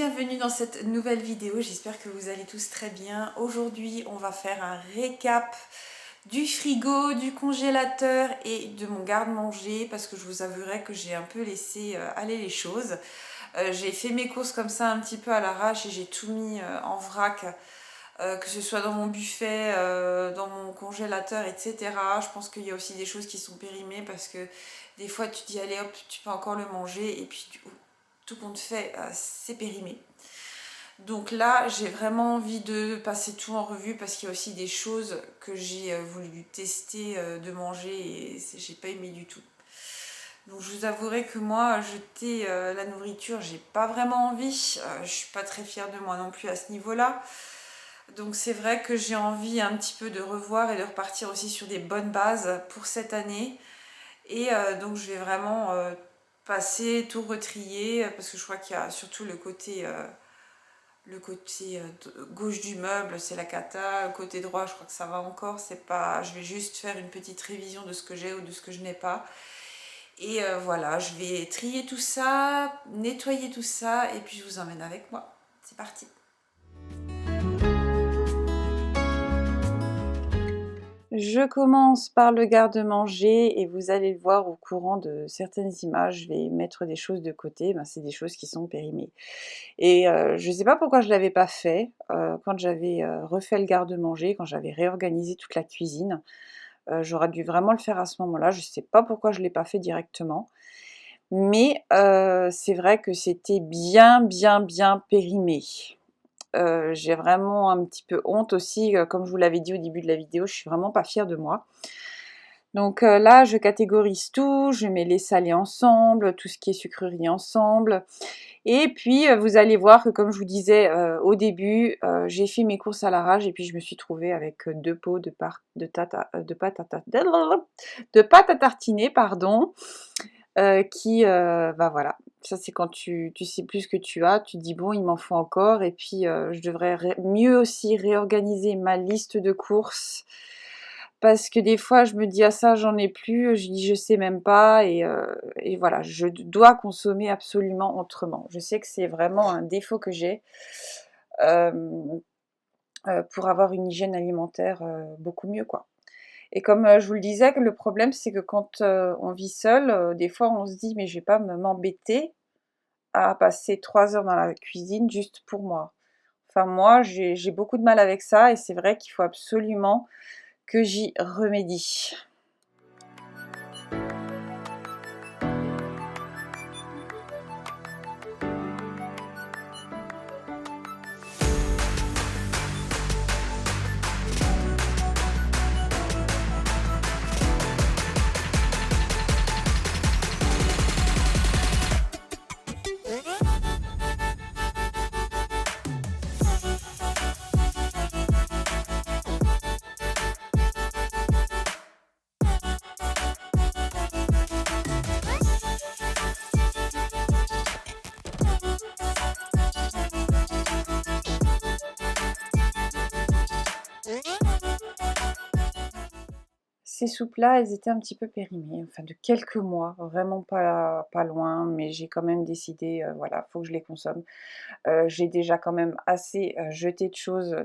Bienvenue dans cette nouvelle vidéo, j'espère que vous allez tous très bien. Aujourd'hui, on va faire un récap du frigo, du congélateur et de mon garde-manger parce que je vous avouerai que j'ai un peu laissé aller les choses. J'ai fait mes courses comme ça un petit peu à l'arrache et j'ai tout mis en vrac, que ce soit dans mon buffet, dans mon congélateur, etc. Je pense qu'il y a aussi des choses qui sont périmées parce que des fois tu dis allez hop, tu peux encore le manger et puis tout compte fait, c'est périmé. Donc là, j'ai vraiment envie de passer tout en revue parce qu'il y a aussi des choses que j'ai voulu tester de manger et j'ai pas aimé du tout. Donc je vous avouerai que moi, jeter la nourriture, j'ai pas vraiment envie. Je suis pas très fière de moi non plus à ce niveau-là. Donc c'est vrai que j'ai envie un petit peu de revoir et de repartir aussi sur des bonnes bases pour cette année. Et donc je vais vraiment passer, tout retrier parce que je crois qu'il y a surtout le côté gauche du meuble, c'est la cata. Le côté droit, je crois que ça va encore. C'est pas, je vais juste faire une petite révision de ce que j'ai ou de ce que je n'ai pas. Et voilà, je vais trier tout ça, nettoyer tout ça, et puis je vous emmène avec moi. C'est parti. Je commence par le garde-manger et vous allez le voir au courant de certaines images, je vais mettre des choses de côté, c'est des choses qui sont périmées. Et je ne sais pas pourquoi je ne l'avais pas fait quand j'avais refait le garde-manger, quand j'avais réorganisé toute la cuisine. J'aurais dû vraiment le faire à ce moment-là, je ne sais pas pourquoi je ne l'ai pas fait directement. Mais c'est vrai que c'était bien périmé. J'ai vraiment un petit peu honte aussi, comme je vous l'avais dit au début de la vidéo, je suis vraiment pas fière de moi. Donc là, je catégorise tout, je mets les salés ensemble, tout ce qui est sucreries ensemble. Et puis, vous allez voir que comme je vous disais au début, j'ai fait mes courses à l'arrache et puis je me suis trouvée avec 2 pots de pâte à tartiner, pardon, qui, voilà. Ça, c'est quand tu sais plus ce que tu as, tu te dis bon, il m'en faut encore et puis je devrais mieux aussi réorganiser ma liste de courses parce que des fois, je me dis ah ça, j'en ai plus, je dis je sais même pas et voilà, je dois consommer absolument autrement. Je sais que c'est vraiment un défaut que j'ai pour avoir une hygiène alimentaire beaucoup mieux, quoi. Et comme je vous le disais, le problème c'est que quand on vit seul, des fois on se dit mais je vais pas m'embêter à passer 3 heures dans la cuisine juste pour moi. Enfin moi j'ai beaucoup de mal avec ça et c'est vrai qu'il faut absolument que j'y remédie. Ces soupes-là, elles étaient un petit peu périmées, enfin de quelques mois, vraiment pas loin, mais j'ai quand même décidé, voilà, faut que je les consomme. J'ai déjà quand même assez jeté de choses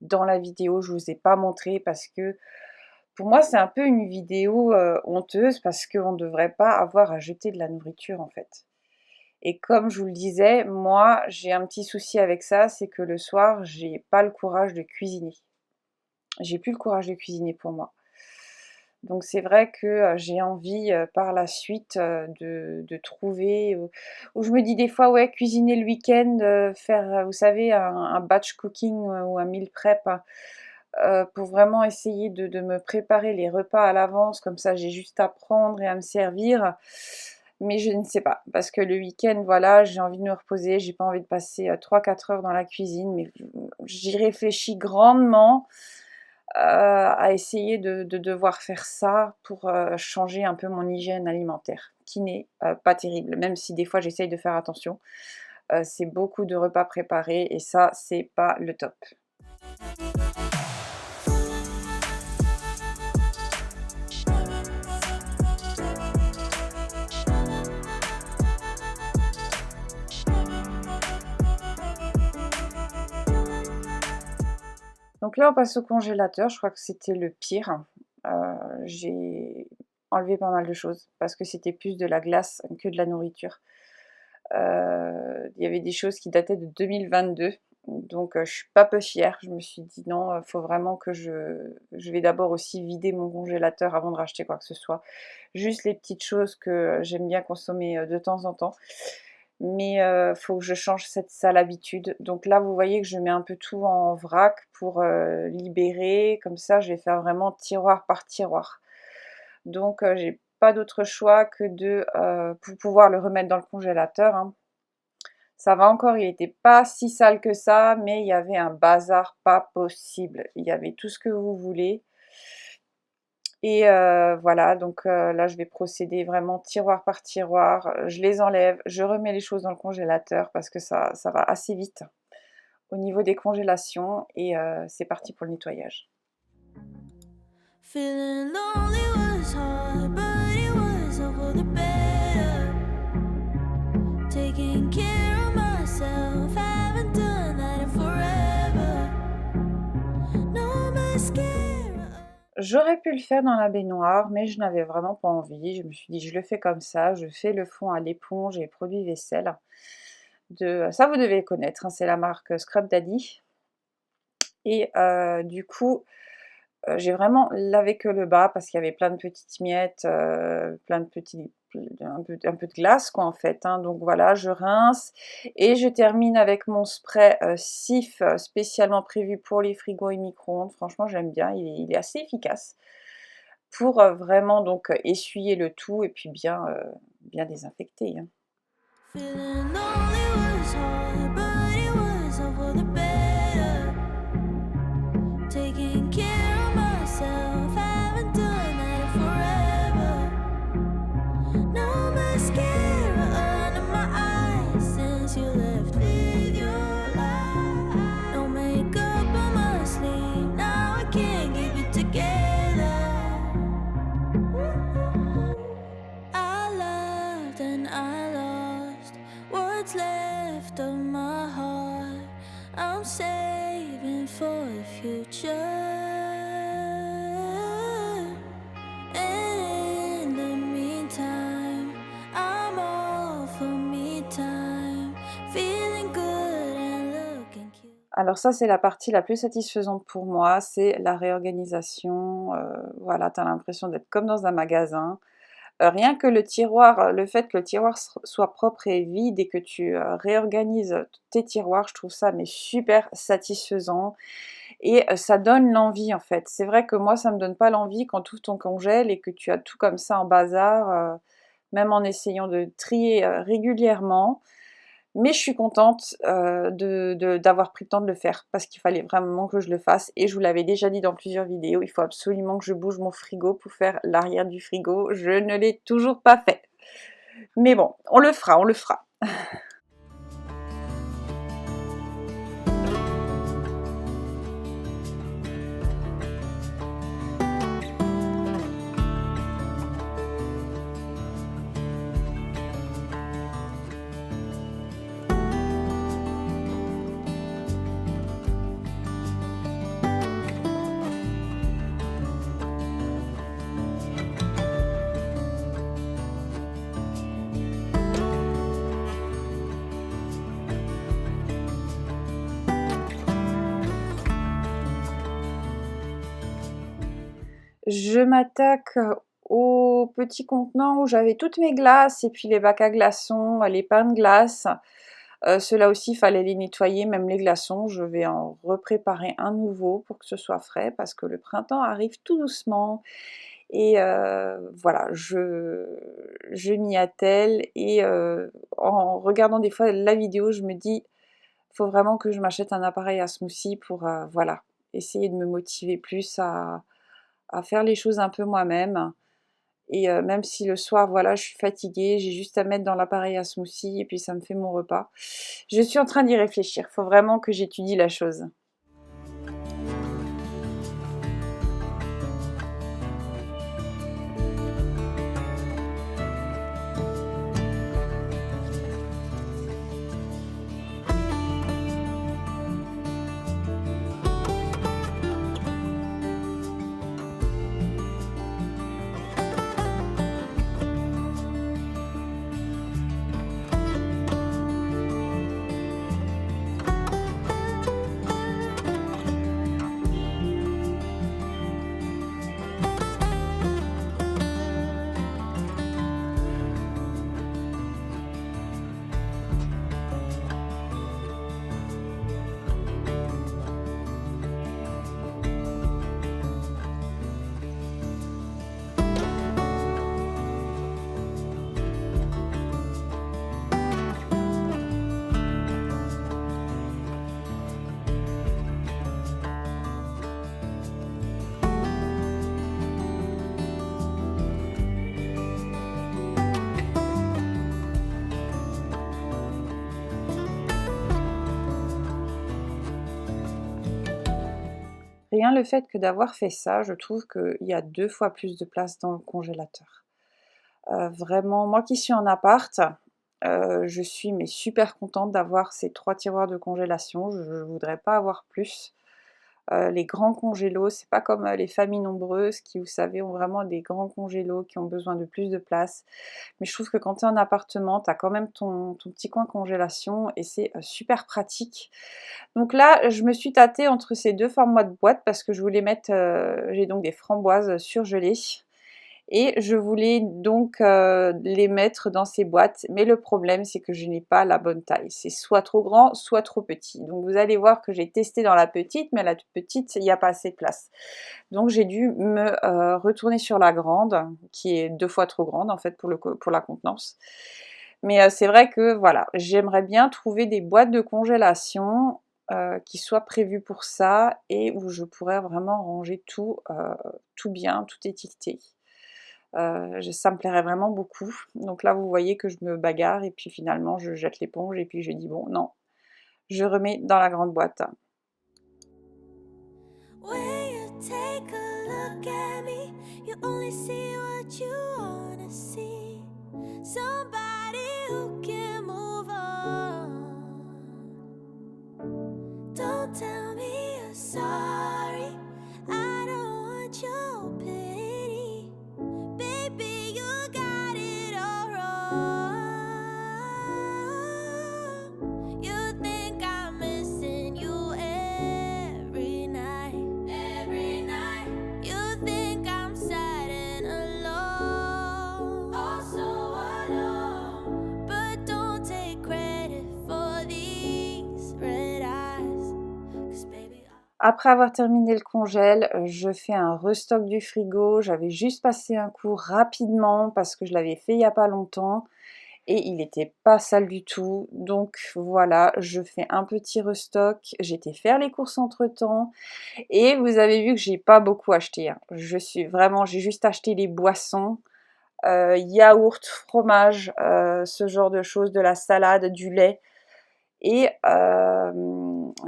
dans la vidéo, je vous ai pas montré parce que pour moi c'est un peu une vidéo honteuse parce qu'on ne devrait pas avoir à jeter de la nourriture en fait. Et comme je vous le disais, moi j'ai un petit souci avec ça, c'est que le soir j'ai pas le courage de cuisiner. J'ai plus le courage de cuisiner pour moi. Donc c'est vrai que j'ai envie par la suite de trouver, où je me dis des fois ouais cuisiner le week-end, faire vous savez un batch cooking ou un meal prep pour vraiment essayer de me préparer les repas à l'avance, comme ça j'ai juste à prendre et à me servir. Mais je ne sais pas, parce que le week-end, voilà, j'ai envie de me reposer, j'ai pas envie de passer 3-4 heures dans la cuisine, mais j'y réfléchis grandement à essayer de devoir faire ça pour changer un peu mon hygiène alimentaire, qui n'est pas terrible, même si des fois j'essaye de faire attention. C'est beaucoup de repas préparés et ça, c'est pas le top. Donc là, on passe au congélateur. Je crois que c'était le pire. J'ai enlevé pas mal de choses parce que c'était plus de la glace que de la nourriture. Il y avait des choses qui dataient de 2022, donc je suis pas peu fière. Je me suis dit: «Non, faut vraiment que je vais d'abord aussi vider mon congélateur avant de racheter quoi que ce soit». Juste les petites choses que j'aime bien consommer, de temps en temps, mais faut que je change cette sale habitude. Donc là, vous voyez que je mets un peu tout en vrac pour, libérer. Comme ça, je vais faire vraiment tiroir par tiroir. Donc j'ai pas d'autre choix que de, pour pouvoir le remettre dans le congélateur, hein. Ça va encore, il était pas si sale que ça, mais il y avait un bazar pas possible. Il y avait tout ce que vous voulez et voilà, donc là, je vais procéder vraiment tiroir par tiroir. Je les enlève, je remets les choses dans le congélateur parce que ça va assez vite au niveau des congélations et c'est parti pour le nettoyage. Feeling lonely was hard, but it was all for the better. Taking care of myself, haven't done that in forever. No mascara. J'aurais pu le faire dans la baignoire, mais je n'avais vraiment pas envie. Je me suis dit: «Je le fais comme ça, je fais le fond à l'éponge et produit vaisselle». Ça vous devez connaître, hein, c'est la marque Scrub Daddy et du coup, j'ai vraiment lavé que le bas parce qu'il y avait plein de petites miettes, plein de petits un peu de glace quoi, en fait, hein. Donc voilà, je rince et je termine avec mon spray, Cif, spécialement prévu pour les frigos et micro-ondes. Franchement, j'aime bien, il est assez efficace pour, vraiment donc essuyer le tout et puis bien désinfecter, hein. Feeling lonely was hard, but it was all for the better. Taking care of myself, haven't done that in forever. No mascara under my eyes since you left with your lies. No makeup on my sleeve, now I can't keep it together. I loved and I lost what's left of my heart. I'm saving for the future. And in the meantime, I'm all for me time. Feeling good and looking cute. Alors ça, c'est la partie la plus satisfaisante pour moi, c'est la réorganisation, voilà, tu as l'impression d'être comme dans un magasin. Rien que le tiroir, le fait que le tiroir soit propre et vide et que tu, réorganises tes tiroirs, je trouve ça mais super satisfaisant et ça donne l'envie en fait. C'est vrai que moi ça me donne pas l'envie quand tu ouvres ton congèle et que tu as tout comme ça en bazar, même en essayant de trier, régulièrement. Mais je suis contente, d'avoir pris le temps de le faire parce qu'il fallait vraiment que je le fasse et je vous l'avais déjà dit dans plusieurs vidéos, il faut absolument que je bouge mon frigo pour faire l'arrière du frigo. Je ne l'ai toujours pas fait. Mais bon, on le fera, on le fera. Je m'attaque, aux petits contenants où j'avais toutes mes glaces et puis les bacs à glaçons, les pains de glace. Ceux-là aussi, il fallait les nettoyer, même les glaçons. Je vais en repréparer un nouveau pour que ce soit frais parce que le printemps arrive tout doucement et voilà, je m'y attelle et en regardant des fois la vidéo, je me dis: «Faut vraiment que je m'achète un appareil à smoothie pour, voilà, essayer de me motiver plus à faire les choses un peu moi-même et même si le soir, voilà, je suis fatiguée, j'ai juste à mettre dans l'appareil à smoothie et puis ça me fait mon repas. Je suis en train d'y réfléchir, faut vraiment que j'étudie la chose. rien le fait que d'avoir fait ça, je trouve qu'il y a 2 fois plus de place dans le congélateur. Vraiment, moi qui suis en appart, je suis mais super contente d'avoir ces 3 tiroirs de congélation. Je voudrais pas avoir plus. Les grands congélos, c'est pas comme, les familles nombreuses qui, vous savez, ont vraiment des grands congélos qui ont besoin de plus de place. Mais je trouve que quand tu es en appartement, tu as quand même ton petit coin congélation et c'est, super pratique. Donc là, je me suis tâtée entre ces 2 formats de boîte parce que je voulais mettre, j'ai donc des framboises surgelées et je voulais donc, les mettre dans ces boîtes. Mais le problème, c'est que je n'ai pas la bonne taille. C'est soit trop grand, soit trop petit. Donc vous allez voir que j'ai testé dans la petite, mais la toute petite, il n'y a pas assez de place. Donc j'ai dû me, retourner sur la grande, qui est 2 fois trop grande en fait pour la contenance. Mais, c'est vrai que voilà, j'aimerais bien trouver des boîtes de congélation, qui soient prévues pour ça et où je pourrais vraiment ranger tout, tout bien, tout étiqueté. Ça me plairait vraiment beaucoup. Donc là, vous voyez que je me bagarre et puis finalement je jette l'éponge et puis je dis: «Bon non, je remets dans la grande boîte». When you take a look at me, you only see what you wanna see. Somebody who can move on. Don't tell me you're sorry. I don't want your pity. Baby, you got it all wrong. You think I'm missing you every night. Every night. You think I'm sad and alone. Also alone. But don't take credit for these red eyes. 'Cause baby, Après avoir terminé le congèle, je fais un restock du frigo. J'avais juste passé un coup rapidement parce que je l'avais fait il y a pas longtemps et il était pas sale du tout. Donc voilà, je fais un petit restock. J'étais faire les courses entre-temps et vous avez vu que j'ai pas beaucoup acheté, hein. J'ai juste acheté les boissons, yaourt, fromage, ce genre de choses, de la salade, du lait et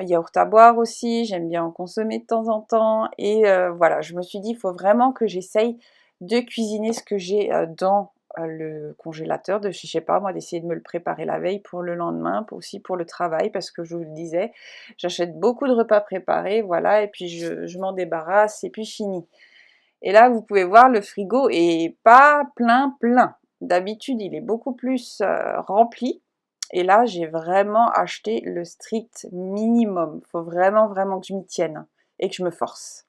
yaourt à boire aussi, j'aime bien en consommer de temps en temps et voilà, je me suis dit: «Il faut vraiment que j'essaye de cuisiner ce que j'ai, dans, le congélateur», je sais pas moi, d'essayer de me le préparer la veille pour le lendemain, aussi pour le travail parce que je vous le disais, j'achète beaucoup de repas préparés, voilà et puis je m'en débarrasse et puis fini. Et là, vous pouvez voir, le frigo est pas plein, plein. D'habitude, il est beaucoup plus, rempli et là, j'ai vraiment acheté le strict minimum. Il faut vraiment, vraiment que je m'y tienne et que je me force.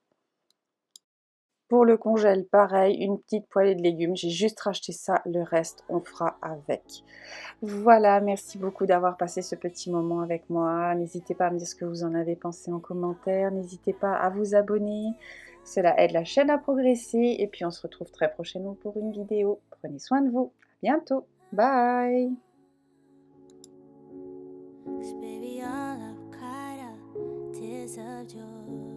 Pour le congèle, pareil, une petite poêlée de légumes. J'ai juste racheté ça, le reste, on fera avec. Voilà, merci beaucoup d'avoir passé ce petit moment avec moi. N'hésitez pas à me dire ce que vous en avez pensé en commentaire. N'hésitez pas à vous abonner. Cela aide la chaîne à progresser. Et puis on se retrouve très prochainement pour une vidéo. Prenez soin de vous. À bientôt. Bye. 'cause baby, all I've cried are tears of joy.